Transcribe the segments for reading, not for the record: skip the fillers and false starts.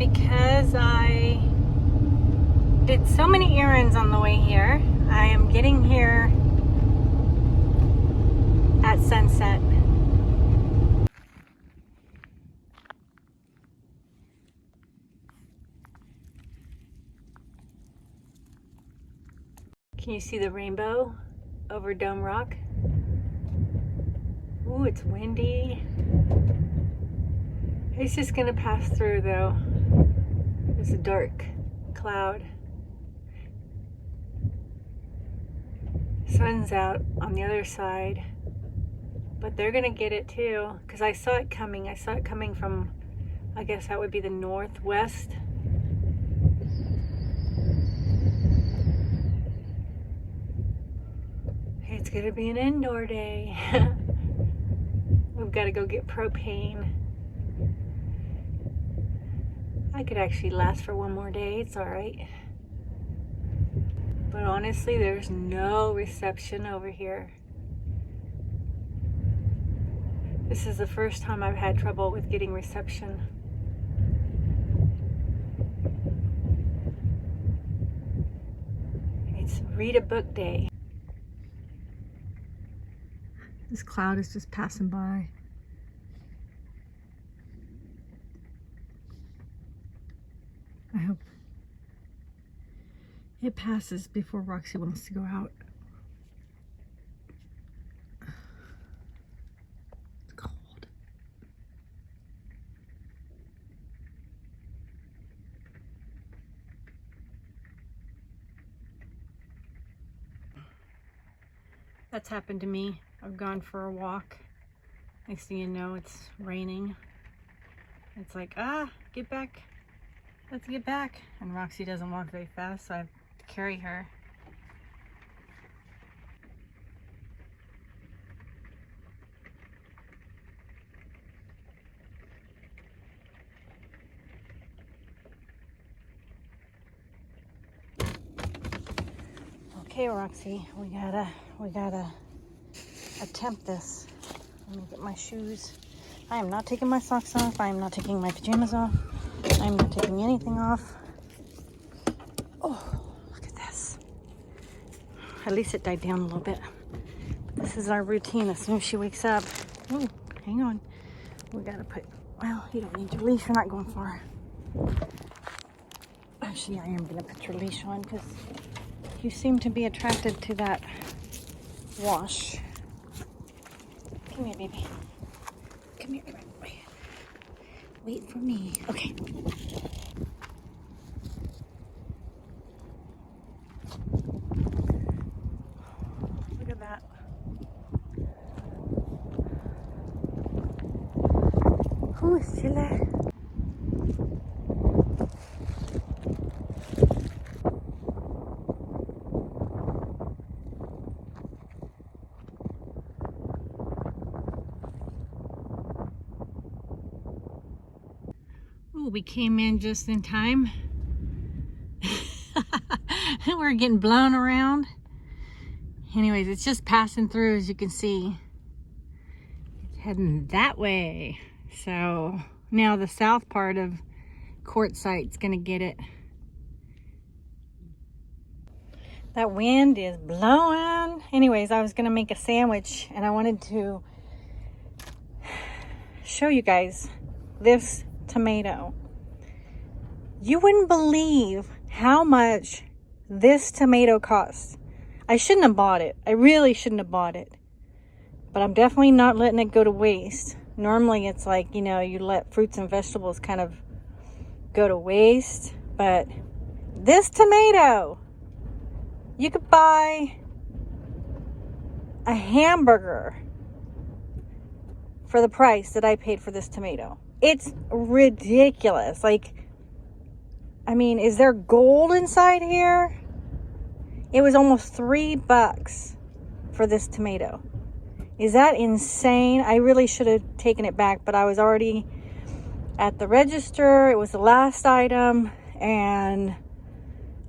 because I did so many errands on the way here. I am getting here at sunset. Can you see the rainbow over Dome Rock? Ooh, it's windy. It's just gonna pass through though. There's a dark cloud. Sun's out on the other side, but they're gonna get it too, because I saw it coming. I saw it coming from, I guess that would be the northwest. It's gonna be an indoor day. We've got to go get propane. I could actually last for one more day. It's all right. But honestly, there's no reception over here. This is the first time I've had trouble with getting reception. It's read a book day. This cloud is just passing by. I hope it passes before Roxy wants to go out. It's cold. That's happened to me. I've gone for a walk. Next thing you know, it's raining. It's like, get back. Let's get back. And Roxy doesn't walk very fast, so I have to carry her. Okay, Roxy, we gotta attempt this. Let me get my shoes. I am not taking my socks off. I am not taking my pajamas off. I am not taking anything off. Oh, look at this. At least it died down a little bit. This is our routine as soon as she wakes up. Oh, hang on. We gotta put, well, you don't need your leash. You're not going far. Actually, I am gonna put your leash on because you seem to be attracted to that wash. Come here, baby. Come here. Wait for me. Okay. Look at that. Who is Chile? We came in just in time. We're getting blown around. Anyways, it's just passing through, as you can see. It's heading that way. So now the south part of Quartzsite is gonna get it. That wind is blowing. Anyways, I was gonna make a sandwich and I wanted to show you guys this tomato. You wouldn't believe how much this tomato costs. I shouldn't have bought it. I really shouldn't have bought it. But I'm definitely not letting it go to waste. Normally it's like, you know, you let fruits and vegetables kind of go to waste. But this tomato, you could buy a hamburger for the price that I paid for this tomato. It's ridiculous. Like, I mean, is there gold inside here? It was almost $3 for this tomato. Is that insane? I really should have taken it back, but I was already at the register. It was the last item, and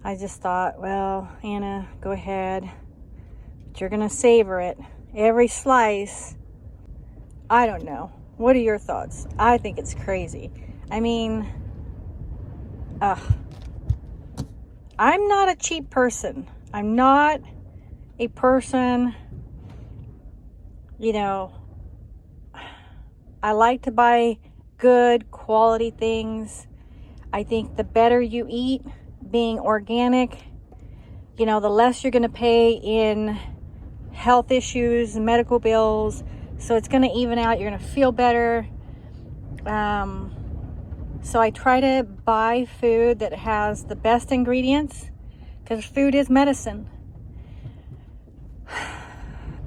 I just thought, well, Anna, go ahead. But you're gonna savor it. Every slice. I don't know. What are your thoughts? I think it's crazy. I mean, I'm not a cheap person. I'm not a person, you know, I like to buy good quality things. I think the better you eat, being organic, you know, the less you're going to pay in health issues, medical bills. So it's going to even out. You're going to feel better. So I try to buy food that has the best ingredients, because food is medicine.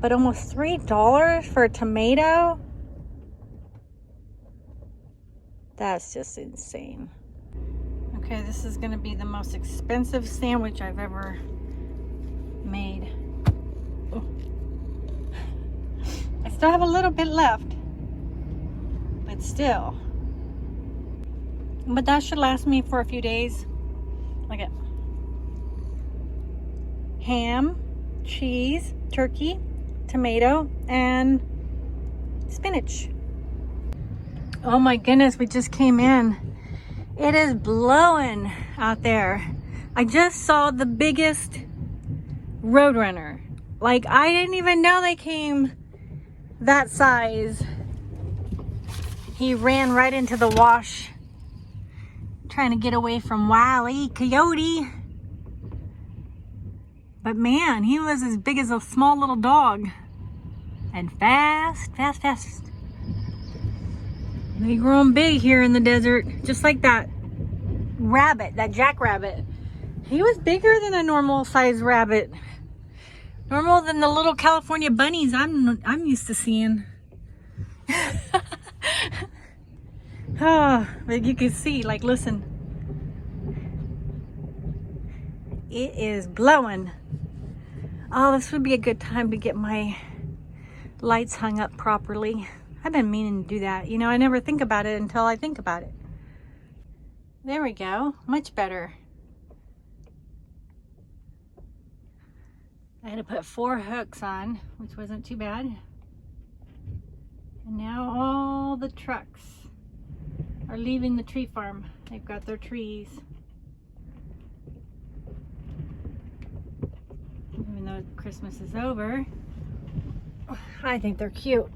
But almost $3 for a tomato? That's just insane. Okay, this is going to be the most expensive sandwich I've ever made. Oh. I still have a little bit left, but still. But that should last me for a few days. Look at ham, cheese, turkey, tomato, and spinach. Oh my goodness, we just came in. It is blowing out there. I just saw the biggest Roadrunner. Like, I didn't even know they came that size. He ran right into the wash, trying to get away from Wile E. Coyote. But man, he was as big as a small little dog. And fast, fast, fast. They grown big here in the desert, just like that rabbit, that jackrabbit. He was bigger than a normal size rabbit. Normal than the little California bunnies I'm used to seeing. Oh, but you can see, like, listen. It is blowing. Oh, this would be a good time to get my lights hung up properly. I've been meaning to do that. You know, I never think about it until I think about it. There we go. Much better. I had to put 4 hooks on, which wasn't too bad. And now all the trucks are leaving the tree farm. They've got their trees. Even though Christmas is over, I think they're cute.